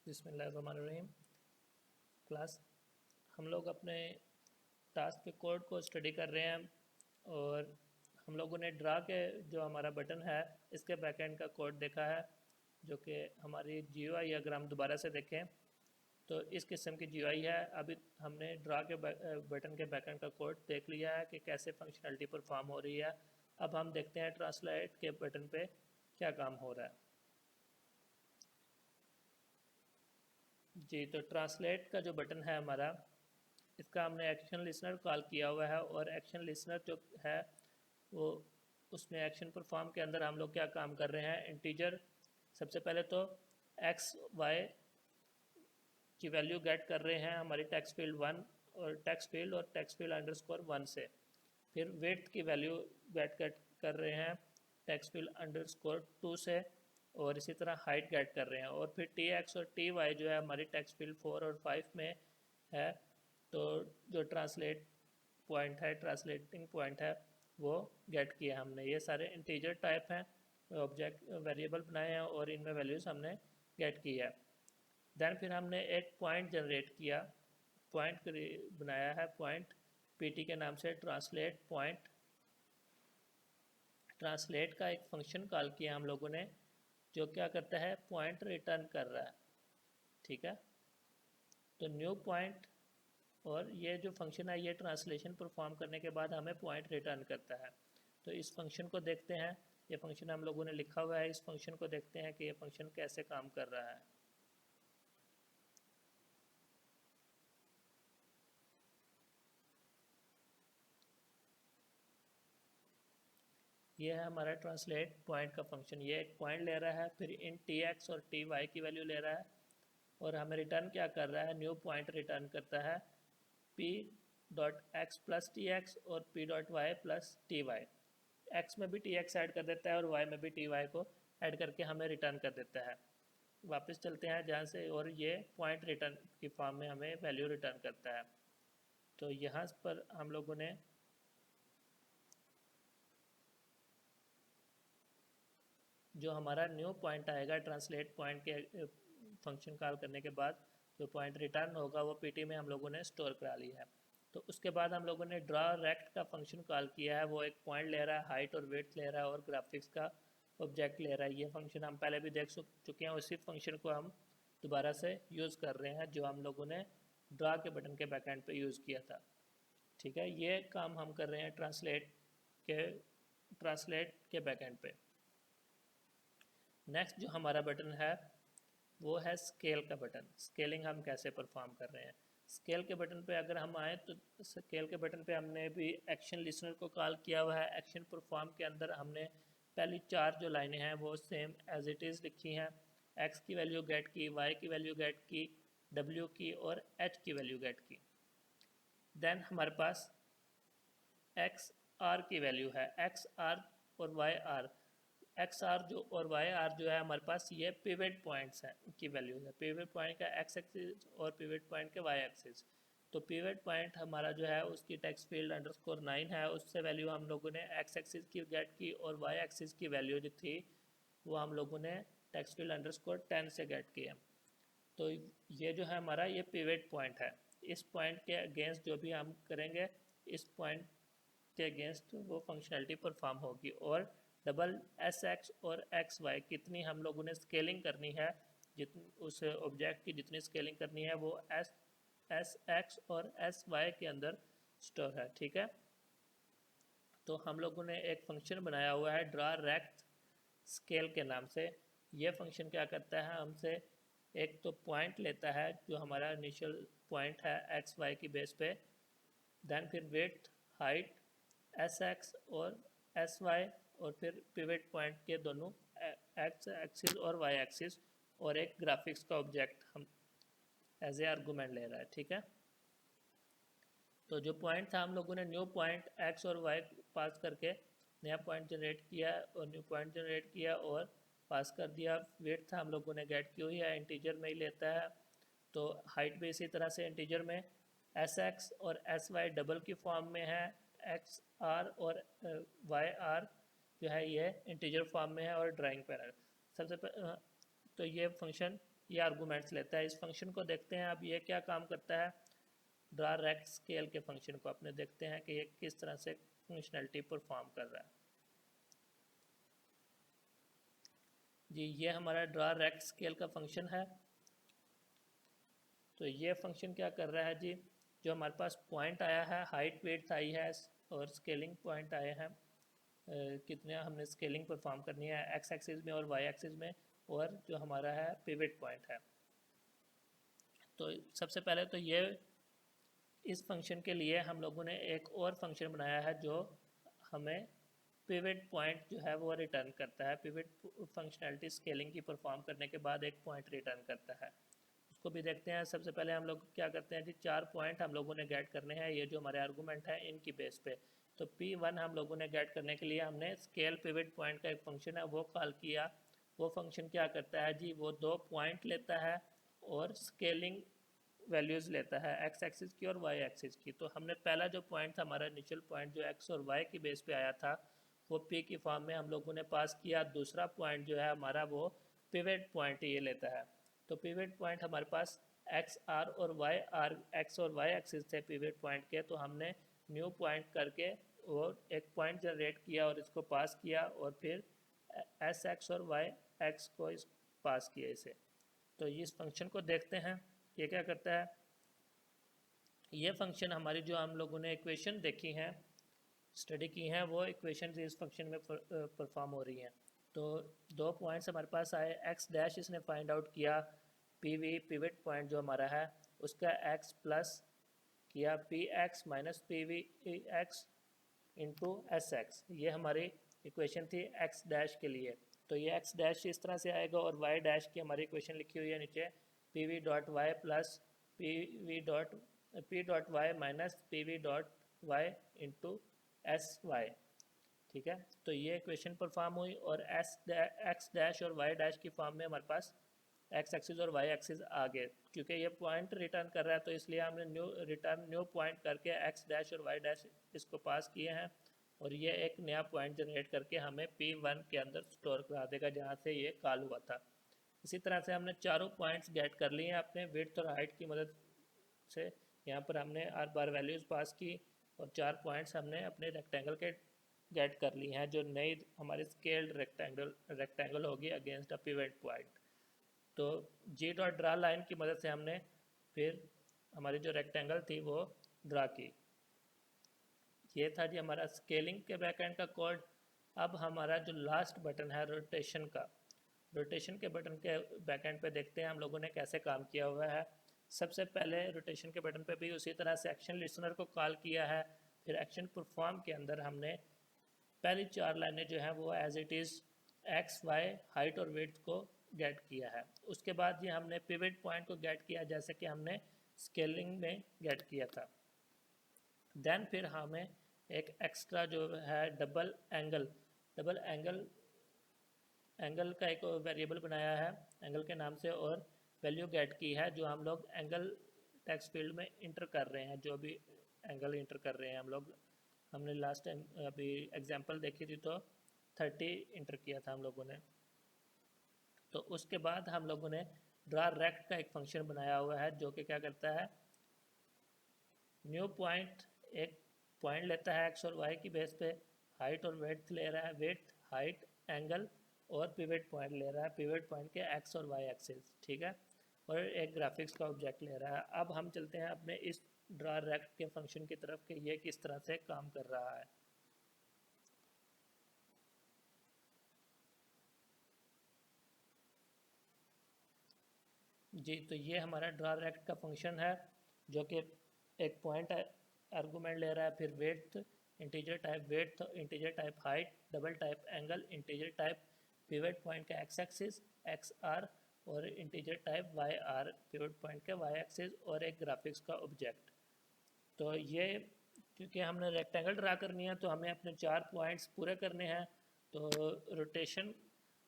बिस्मिल्लाहिर्रहमानिर्रहीम। क्लास हम लोग अपने टास्क के कोड को स्टडी कर रहे हैं और हम लोगों ने ड्रा के जो हमारा बटन है इसके बैकएंड का कोड देखा है, जो कि हमारी जीयूआई अगर हम दोबारा से देखें तो इस किस्म की जीयूआई है। अभी हमने ड्रा के बटन के बैकएंड का कोड देख लिया है कि कैसे फंक्शनलिटी परफॉर्म हो रही है। अब हम देखते हैं ट्रांसलेट के बटन पे क्या काम हो रहा है। जी, तो ट्रांसलेट का जो बटन है हमारा, इसका हमने एक्शन लिसनर कॉल किया हुआ है और एक्शन लिसनर जो है वो उसमें एक्शन परफॉर्म के अंदर हम लोग क्या काम कर रहे हैं। इंटीजर सबसे पहले तो एक्स वाई की वैल्यू गेट कर रहे हैं हमारी टेक्स्ट फील्ड 1 और टेक्स्ट फील्ड अंडरस्कोर 1 से। फिर विड्थ की वैल्यू गेट कर रहे हैं टेक्स्ट फील्ड अंडरस्कोर 2 से और इसी तरह हाइट गेट कर रहे हैं। और फिर टी एक्स और टी वाई जो है हमारी टेक्स्ट फील्ड 4 और 5 में है। तो जो ट्रांसलेटिंग पॉइंट है वो गेट किया हमने। ये सारे इंटीजर टाइप हैं, ऑब्जेक्ट वेरिएबल बनाए हैं और इनमें वैल्यूज़ हमने गेट की है। देन फिर हमने एक पॉइंट जनरेट किया, पॉइंट बनाया है, पॉइंट पीटी के नाम से ट्रांसलेट पॉइंट। ट्रांसलेट का एक फंक्शन कॉल किया हम लोगों ने जो क्या करता है, पॉइंट रिटर्न कर रहा है। ठीक है, तो न्यू पॉइंट और ये जो फंक्शन है ये ट्रांसलेशन परफॉर्म करने के बाद हमें पॉइंट रिटर्न करता है। तो इस फंक्शन को देखते हैं, ये फंक्शन हम लोगों ने लिखा हुआ है, इस फंक्शन को देखते हैं कि ये फंक्शन कैसे काम कर रहा है। ये है हमारा ट्रांसलेट पॉइंट का फंक्शन। ये एक पॉइंट ले रहा है, फिर इन टी एक्स और टी वाई की वैल्यू ले रहा है और हमें रिटर्न क्या कर रहा है, न्यू पॉइंट रिटर्न करता है P dot X plus T X और P dot Y plus T Y. X में भी टी एक्स ऐड कर देता है और वाई में भी टी वाई को ऐड करके हमें रिटर्न कर देता है। वापस चलते हैं जहाँ से, और ये पॉइंट रिटर्न की फॉर्म में हमें वैल्यू रिटर्न करता है। तो यहाँ पर हम लोगों ने जो हमारा न्यू पॉइंट आएगा ट्रांसलेट पॉइंट के फंक्शन कॉल करने के बाद, जो पॉइंट रिटर्न होगा वो पीटी में हम लोगों ने स्टोर करा लिया है। तो उसके बाद हम लोगों ने ड्रा रेक्ट का फंक्शन कॉल किया है। वो एक पॉइंट ले रहा है, हाइट और वेट ले रहा है और ग्राफिक्स का ऑब्जेक्ट ले रहा है। ये फंक्शन हम पहले भी देख चुके हैं, उसी फंक्शन को हम दोबारा से यूज़ कर रहे हैं जो हम लोगों ने ड्रा के बटन के बैकएंड पे यूज़ किया था। ठीक है, ये काम हम कर रहे हैं ट्रांसलेट के बैकएंड पे। नेक्स्ट जो हमारा बटन है वो है स्केल का बटन। स्केलिंग हम कैसे परफॉर्म कर रहे हैं। स्केल के बटन पे अगर हम आए तो स्केल के बटन पे हमने भी एक्शन लिसनर को कॉल किया हुआ है। एक्शन परफॉर्म के अंदर हमने पहली 4 जो लाइनें हैं वो सेम एज इट इज़ लिखी हैं। एक्स की वैल्यू गेट की, वाई की वैल्यू गेट की, डब्ल्यू की और एच की वैल्यू गेट की। देन हमारे पास एक्स आर की वैल्यू है, एक्स आर और वाई आर। एक्स आर जो और वाई आर जो है हमारे पास ये पिवट पॉइंट्स हैं, की वैल्यूज है। पिवट पॉइंट का एक्स एक्सिस और पिवट पॉइंट के वाई एक्सिस। तो पिवट पॉइंट हमारा जो है उसकी टेक्स्ट फील्ड अंडरस्कोर 9 है, उससे वैल्यू हम लोगों ने एक्स एक्सिस की गेट की और वाई एक्सिस की वैल्यू जो थी वो हम लोगों ने टेक्स्ट फील्ड अंडरस्कोर 10 से गेट की है। तो ये जो है हमारा ये पिवट पॉइंट है। इस पॉइंट के अगेंस्ट जो भी हम करेंगे, इस पॉइंट के अगेंस्ट वो फंक्शनलिटी परफॉर्म होगी। और डबल एस एक्स और एक्स वाई कितनी हम लोगों ने स्केलिंग करनी है, जितनी उस ऑब्जेक्ट की जितनी स्केलिंग करनी है वो एस एक्स और एस वाई के अंदर स्टोर है। ठीक है, तो हम लोगों ने एक फंक्शन बनाया हुआ है ड्रा रेक्ट स्केल के नाम से। ये फंक्शन क्या करता है, हमसे एक तो पॉइंट लेता है जो हमारा इनिशियल पॉइंट है एक्स वाई की बेस पे, देन फिर विड्थ, हाइट, एस एक्स और एस वाई और फिर पिवट पॉइंट के दोनों एक्स एक्सिस और वाई एक्सिस और एक ग्राफिक्स का ऑब्जेक्ट हम एज ए आर्गूमेंट ले रहा है। ठीक है, तो जो पॉइंट था हम लोगों ने न्यू पॉइंट एक्स और वाई पास करके नया पॉइंट जनरेट किया और न्यू पॉइंट जनरेट किया और पास कर दिया। वेट था हम लोगों ने गेट की हुई है, इंटीजर में ही लेता है। तो हाइट भी इसी तरह से इंटीजर में, एस एक्स और एस वाई डबल की फॉर्म में है, एक्स आर और वाई आर जो है ये इंटीजर फॉर्म में है और ड्राइंग पैनल सबसे तो ये फंक्शन ये आर्गूमेंट्स लेता है। इस फंक्शन को देखते हैं अब ये क्या काम करता है। ड्रा रेक्ट स्केल के फंक्शन को अपने देखते हैं कि ये किस तरह से फंक्शनैलिटी परफॉर्म कर रहा है। जी ये हमारा ड्रा रेक्ट स्केल का फंक्शन है। तो ये फंक्शन क्या कर रहा है जी, जो हमारे पास पॉइंट आया है, हाइट वेट आई है और स्केलिंग पॉइंट आए हैं, कितने हमने स्केलिंग परफॉर्म करनी है एक्स एक्सिस में और वाई एक्सिस में, और जो हमारा है पिवट पॉइंट है। तो सबसे पहले तो ये इस फंक्शन के लिए हम लोगों ने एक और फंक्शन बनाया है जो हमें पिवट पॉइंट जो है वो रिटर्न करता है। पिवट फंक्शनैलिटी स्केलिंग की परफॉर्म करने के बाद एक पॉइंट रिटर्न करता है, उसको भी देखते हैं। सबसे पहले हम लोग क्या करते हैं जी, 4 पॉइंट हम लोगों ने गेट करने हैं, ये जो हमारे आर्गूमेंट है इनकी बेस पे। तो P1 हम लोगों ने गेट करने के लिए हमने स्केल पिवट पॉइंट का एक फंक्शन है वो कॉल किया। वो फंक्शन क्या करता है जी, वो 2 पॉइंट लेता है और स्केलिंग वैल्यूज़ लेता है एक्स एक्सिस की और वाई एक्सिस की। तो हमने पहला जो पॉइंट था हमारा इनिशियल पॉइंट जो एक्स और वाई की बेस पे आया था वो पी की फॉर्म में हम लोगों ने पास किया। दूसरा पॉइंट जो है हमारा वो पिवट पॉइंट ये लेता है। तो पिवट पॉइंट हमारे पास एक्स आर और वाई आर, एक्स और वाई एक्सिस थे पिवट पॉइंट के। तो हमने न्यू पॉइंट करके वो एक पॉइंट जनरेट किया और इसको पास किया और फिर एस एक्स और वाई एक्स को इस पास किया इसे। तो इस फंक्शन को देखते हैं ये क्या करता है। ये फंक्शन हमारी जो हम लोगों ने इक्वेशन देखी हैं, स्टडी की हैं, वो इक्वेशन इस फंक्शन में परफॉर्म हो रही हैं। तो 2 पॉइंट्स हमारे पास आए, एक्स डैश इसने फाइंड आउट किया, पी वी पिवट पॉइंट जो हमारा है उसका एक्स प्लस किया P x minus P we x into S x, ये हमारी इक्वेशन थी एक्स डैश के लिए। तो ये एक्स डैश इस तरह से आएगा और वाई डैश की हमारी इक्वेशन लिखी हुई है नीचे, P V dot Y plus P dot Y minus P V dot Y into S Y. ठीक है, तो ये इक्वेशन परफॉर्म हुई और एक्स डैश और वाई डैश की फॉर्म में हमारे पास एक्स एक्सिस और वाई एक्सिस आ गए। क्योंकि ये पॉइंट रिटर्न कर रहा है तो इसलिए हमने न्यू पॉइंट करके एक्स डैश और वाई डैश इसको पास किए हैं और ये एक नया पॉइंट जनरेट करके हमें P1 के अंदर स्टोर करा देगा जहाँ से ये कॉल हुआ था। इसी तरह से हमने चारों पॉइंट्स गेट कर लिए हैं अपने विड्थ और हाइट की मदद से। यहाँ पर हमने हर बार वैल्यूज़ पास की और 4 पॉइंट्स हमने अपने रेक्टेंगल के गेट कर लिए हैं जो नई हमारी स्केल्ड रेक्टेंगल होगी अगेंस्ट अ पिवट पॉइंट। तो जी डॉट ड्रा लाइन की मदद से हमने फिर हमारी जो रेक्टेंगल थी वो ड्रा की। ये था जी हमारा स्केलिंग के बैकएंड का कोड। अब हमारा जो लास्ट बटन है रोटेशन का, रोटेशन के बटन के बैकएंड पे देखते हैं हम लोगों ने कैसे काम किया हुआ है। सबसे पहले रोटेशन के बटन पे भी उसी तरह से एक्शन लिसनर को कॉल किया है। फिर एक्शन परफॉर्म के अंदर हमने पहली 4 लाइनें जो हैं वो as it is X Y height और वेट को गेट किया है। उसके बाद ये हमने पिवट पॉइंट को गेट किया जैसे कि हमने स्केलिंग में गेट किया था। देन फिर हमें एक एक्स्ट्रा जो है डबल एंगल का एक वेरिएबल बनाया है एंगल के नाम से और वैल्यू गेट की है जो हम लोग एंगल टेक्स्ट फील्ड में इंटर कर रहे हैं। जो भी एंगल इंटर कर रहे हैं हम लोग, हमने लास्ट टाइम अभी एग्जांपल देखी थी तो 30 इंटर किया था हम लोगों ने। तो उसके बाद हम लोगों ने ड्रा रेक्ट का एक फंक्शन बनाया हुआ है जो कि क्या करता है, न्यू पॉइंट एक पॉइंट लेता है एक्स और वाई की बेस पे, हाइट और वेट ले रहा है, वेट हाइट एंगल और पिवट पॉइंट ले रहा है, पिवट पॉइंट के एक्स और वाई एक्सिस। ठीक है, और एक ग्राफिक्स का ऑब्जेक्ट ले रहा है। अब हम चलते हैं अपने इस ड्रा रेक्ट के फंक्शन की तरफ कि ये किस तरह से काम कर रहा है। जी तो ये हमारा ड्रा रेक्ट का फंक्शन है जो कि एक पॉइंट आर्गूमेंट ले रहा है, फिर weight integer type weight, integer type height, double type angle, integer type pivot point का एक्स एक्सिस एक्स आर और integer type Y R pivot point के वाई एक्सिस और एक ग्राफिक्स का ऑब्जेक्ट। तो ये क्योंकि हमने रेक्टेंगल ड्रा करनी है तो हमें अपने 4 पॉइंट्स पूरे करने हैं। तो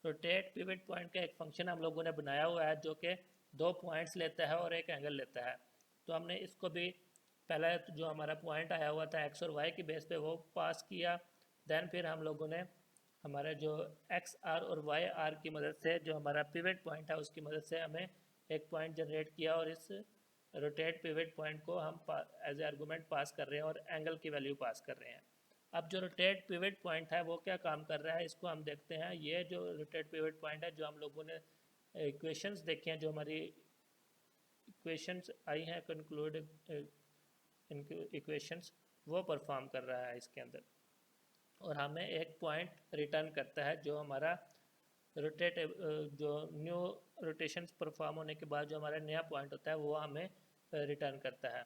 रोटेट पिवट पॉइंट का एक फंक्शन हम लोगों ने बनाया हुआ है जो कि 2 पॉइंट्स लेता है और एक एंगल लेता है। तो हमने इसको भी पहला जो हमारा पॉइंट आया हुआ था एक्स और वाई की बेस पे वो पास किया। देन फिर हम लोगों ने हमारा जो एक्स आर और वाई आर की मदद से जो हमारा पिवट पॉइंट है उसकी मदद से हमें एक पॉइंट जनरेट किया और इस रोटेट पिवट पॉइंट को हम एज ए आर्गूमेंट पास कर रहे हैं और एंगल की वैल्यू पास कर रहे हैं। अब जो रोटेट पिवट पॉइंट है वो क्या काम कर रहा है इसको हम देखते हैं। ये जो रोटेट पिवट पॉइंट है जो हम लोगों ने इक्वेशंस देखे हैं, जो हमारी इक्वेशंस आई हैं कंक्लूड इक्वेशंस, वो परफॉर्म कर रहा है इसके अंदर और हमें एक पॉइंट रिटर्न करता है जो हमारा रोटेट जो न्यू रोटेशंस परफॉर्म होने के बाद जो हमारा नया पॉइंट होता है वो हमें रिटर्न करता है।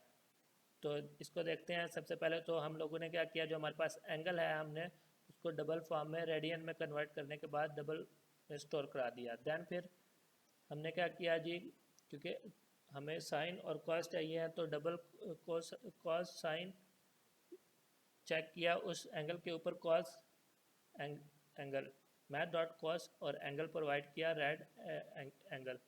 तो इसको देखते हैं। सबसे पहले तो हम लोगों ने क्या किया, जो हमारे पास एंगल है हमने उसको डबल फॉर्म में रेडियन में कन्वर्ट करने के बाद डबल में स्टोर करा दिया। दैन फिर हमने क्या किया जी, क्योंकि हमें साइन और कॉस चाहिए है तो डबल कॉस साइन चेक किया उस एंगल के ऊपर cos angle math dot cos और एंगल प्रोवाइड किया रेड एंगल।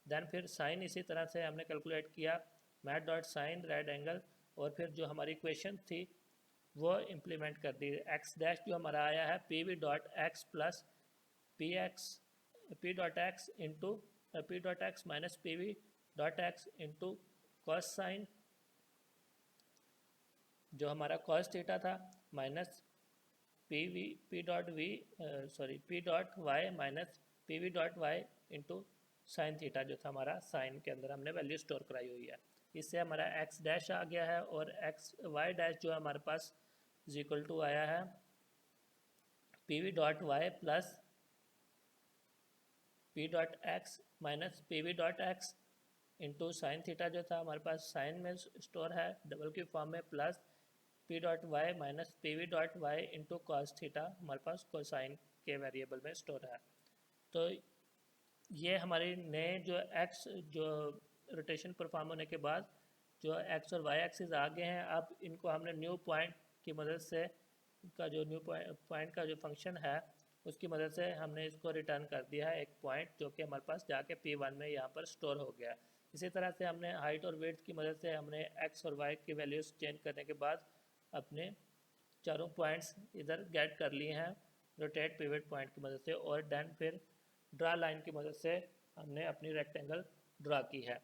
दैन फिर साइन इसी तरह से हमने कैलकुलेट किया math dot sine rad angle और फिर जो हमारी इक्वेशन थी वो इम्प्लीमेंट कर दी। एक्स डैश जो हमारा आया है P V dot X plus P dot X into P dot X minus P V dot X into cos sine जो हमारा कॉस थीटा था minus P dot Y minus P V dot Y into sine theta जो था हमारा sign के अंदर हमने value store कराई हुई है। इससे हमारा एक्स डैश आ गया है और एक्स वाई डैश जो हमारे पास इज इक्वल टू आया है P V dot Y plus P dot X minus P V dot X into sine theta जो था हमारे पास साइन में स्टोर है डबल की फॉर्म में plus P dot Y minus P V dot Y into cos theta हमारे पास कोसाइन के वेरिएबल में स्टोर है। तो ये हमारी नए जो एक्स जो रोटेशन परफॉर्म होने के बाद जो एक्स और वाई एक्सिस आ गए हैं, अब इनको हमने न्यू पॉइंट की मदद से का जो न्यू पॉइंट का जो फंक्शन है उसकी मदद से हमने इसको रिटर्न कर दिया है एक पॉइंट जो कि हमारे पास जाके P1 में यहाँ पर स्टोर हो गया। इसी तरह से हमने हाइट और वेट की मदद से हमने एक्स और वाई की वैल्यूज़ चेंज करने के बाद अपने चारों पॉइंट्स इधर गेट कर लिए हैं रोटेट पिवट पॉइंट की मदद से और देन फिर ड्रा लाइन की मदद से हमने अपनी रेक्टेंगल ड्रा की है।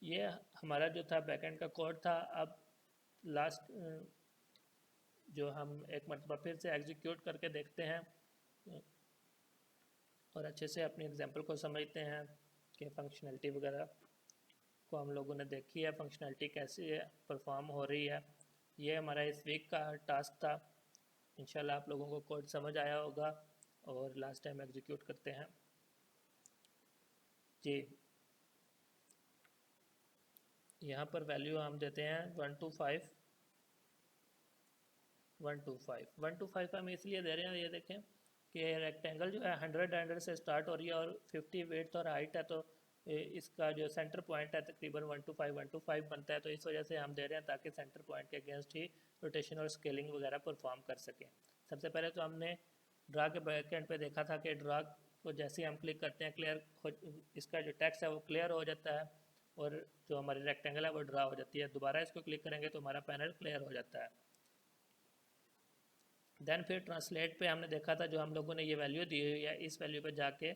ये हमारा जो था बैकएंड का कोड था। अब लास्ट जो हम एक मरतबा फिर से एग्जीक्यूट करके देखते हैं और अच्छे से अपनी एग्जांपल को समझते हैं कि फंक्शनैलिटी वगैरह को हम लोगों ने देखी है, फंक्शनैलिटी कैसे परफॉर्म हो रही है। ये हमारा इस वीक का टास्क था। इंशाल्लाह आप लोगों को कोड समझ आया होगा और लास्ट टाइम एग्जीक्यूट करते हैं जी। यहाँ पर वैल्यू हम देते हैं 125 125 हम इसलिए दे रहे हैं, ये देखें कि रेक्टेंगल जो है 100 से स्टार्ट हो रही है और 50 वेट और हाइट है, तो इसका जो सेंटर पॉइंट है तकरीबन 125 बनता है। तो इस वजह से हम दे रहे हैं ताकि सेंटर पॉइंट के अगेंस्ट ही रोटेशन और स्केलिंग वगैरह परफॉर्म कर सकें। सबसे पहले तो हमने ड्रा के बैक एंड पे देखा था कि ड्रा को जैसे ही हम क्लिक करते हैं इसका जो टेक्स्ट है वो क्लियर हो जाता है और जो हमारी रेक्टेंगल है वो ड्रा हो जाती है। दोबारा इसको क्लिक करेंगे तो हमारा पैनल क्लियर हो जाता है। देन फिर ट्रांसलेट पे हमने देखा था जो हम लोगों ने ये वैल्यू दी हुई है इस वैल्यू पे जाके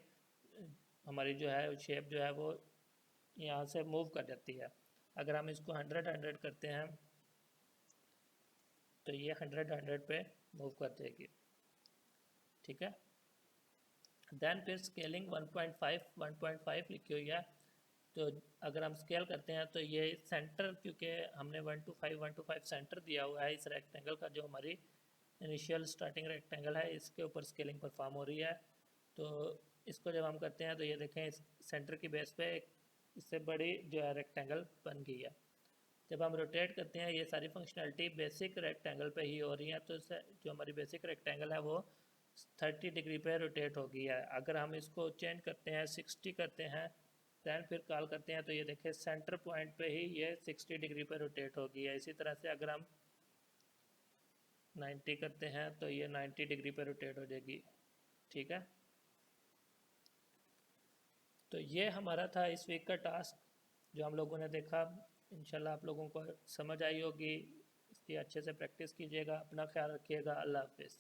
हमारी जो है शेप जो है वो यहाँ से मूव कर जाती है। अगर हम इसको 100 करते हैं तो ये 100 पे मूव कर देगी, ठीक है। देन फिर स्केलिंग 1.5 लिखी हुई है। तो अगर हम स्केल करते हैं तो ये सेंटर, क्योंकि हमने 125 सेंटर दिया हुआ है इस रेक्टेंगल का, जो हमारी इनिशियल स्टार्टिंग रेक्टेंगल है इसके ऊपर स्केलिंग परफॉर्म हो रही है। तो इसको जब हम करते हैं तो ये देखें इस सेंटर की बेस पे इससे बड़ी जो है रेक्टेंगल बन गई है। जब हम रोटेट करते हैं ये सारी फंक्शनैलिटी बेसिक रेक्टेंगल पे ही हो रही है, तो जो हमारी बेसिक रेक्टेंगल है वो 30 डिग्री पे रोटेट हो गई है। अगर हम इसको चेंज करते हैं 60 करते हैं दैन फिर कॉल करते हैं तो ये देखें सेंटर पॉइंट पे ही ये 60 डिग्री पे रोटेट हो गई है। इसी तरह से अगर हम 90 करते हैं तो ये 90 डिग्री पे रोटेट हो जाएगी, ठीक है। तो ये हमारा था इस वीक का टास्क जो हम लोगों ने देखा। इंशाल्लाह आप लोगों को समझ आई होगी। इसकी अच्छे से प्रैक्टिस कीजिएगा। अपना ख्याल रखिएगा। अल्लाह हाफिज़।